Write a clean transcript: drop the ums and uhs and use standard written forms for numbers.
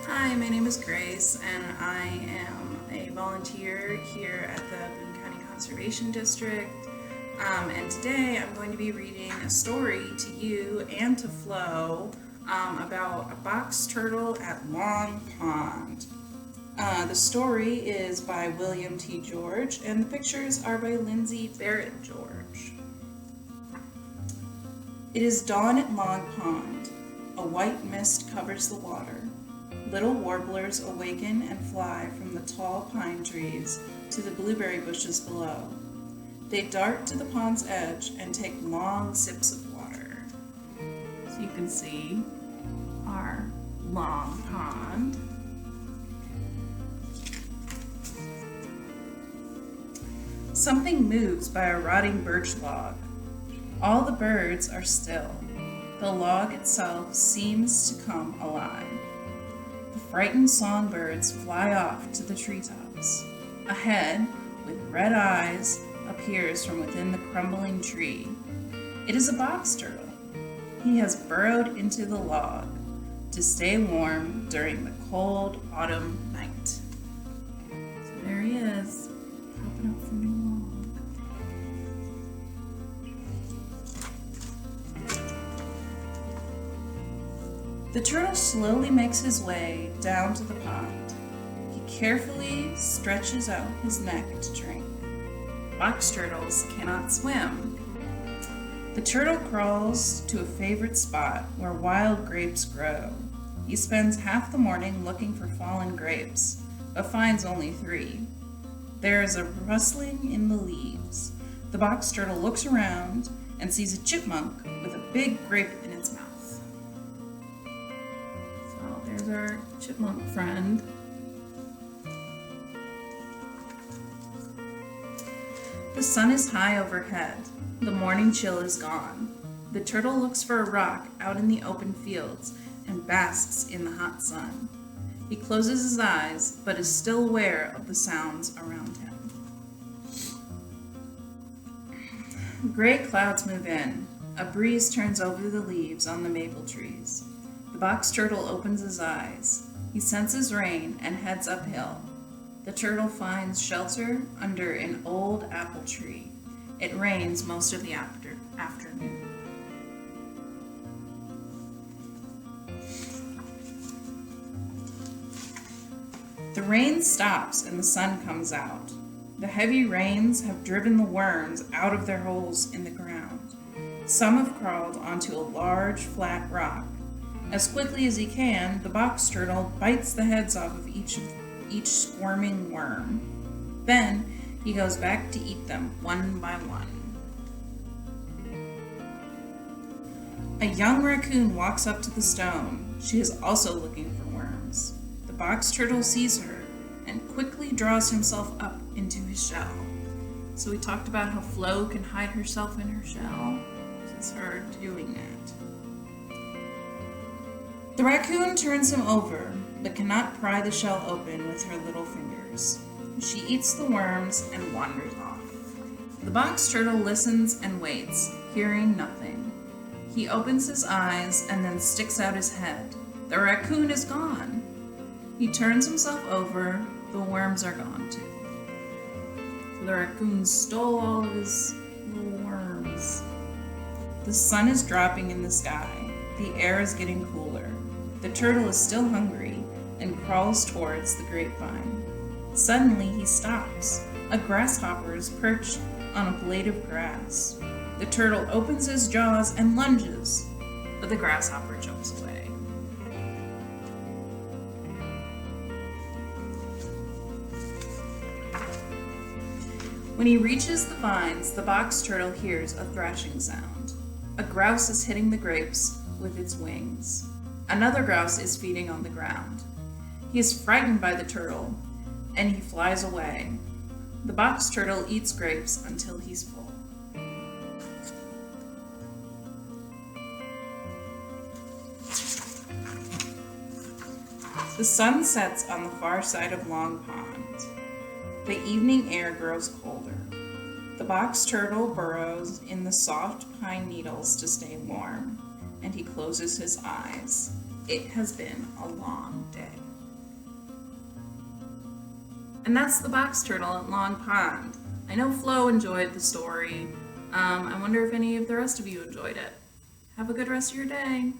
Hi, my name is Grace, and I am a volunteer here at the Boone County Conservation District. And today I'm going to be reading a story to you and to Flo about a box turtle at Long Pond. The story is by William T. George, and the pictures are by Lindsay Barrett George. It is dawn at Long Pond. A white mist covers the water. Little warblers awaken and fly from the tall pine trees to the blueberry bushes below. They dart to the pond's edge and take long sips of water. So you can see our long pond. Something moves by a rotting birch log. All the birds are still. The log itself seems to come alive. The frightened songbirds fly off to the treetops. A head with red eyes appears from within the crumbling tree. It is a box turtle. He has burrowed into the log to stay warm during the cold autumn night. So there he is, popping up from the log. The turtle slowly makes his way down to the pond. He carefully stretches out his neck to drink. Box turtles cannot swim. The turtle crawls to a favorite spot where wild grapes grow. He spends half the morning looking for fallen grapes, but finds only 3. There is a rustling in the leaves. The box turtle looks around and sees a chipmunk with a big grape in its mouth. There's our chipmunk friend. The sun is high overhead. The morning chill is gone. The turtle looks for a rock out in the open fields and basks in the hot sun. He closes his eyes, but is still aware of the sounds around him. Gray clouds move in. A breeze turns over the leaves on the maple trees. The box turtle opens his eyes. He senses rain and heads uphill. The turtle finds shelter under an old apple tree. It rains most of the afternoon. The rain stops and the sun comes out. The heavy rains have driven the worms out of their holes in the ground. Some have crawled onto a large, flat rock. As quickly as he can, the box turtle bites the heads off of each squirming worm. Then he goes back to eat them one by one. A young raccoon walks up to the stone. She is also looking for worms. The box turtle sees her and quickly draws himself up into his shell. So we talked about how Flo can hide herself in her shell. This is her doing that. The raccoon turns him over, but cannot pry the shell open with her little fingers. She eats the worms and wanders off. The box turtle listens and waits, hearing nothing. He opens his eyes and then sticks out his head. The raccoon is gone. He turns himself over. The worms are gone too. So the raccoon stole all of his little worms. The sun is dropping in the sky. The air is getting cooler. The turtle is still hungry and crawls towards the grapevine. Suddenly he stops. A grasshopper is perched on a blade of grass. The turtle opens his jaws and lunges, but the grasshopper jumps away. When he reaches the vines, the box turtle hears a thrashing sound. A grouse is hitting the grapes with its wings. Another grouse is feeding on the ground. He is frightened by the turtle, and he flies away. The box turtle eats grapes until he's full. The sun sets on the far side of Long Pond. The evening air grows colder. The box turtle burrows in the soft pine needles to stay warm, and he closes his eyes. It has been a long day. And that's the box turtle at Long Pond. I know Flo enjoyed the story. I wonder if any of the rest of you enjoyed it. Have a good rest of your day.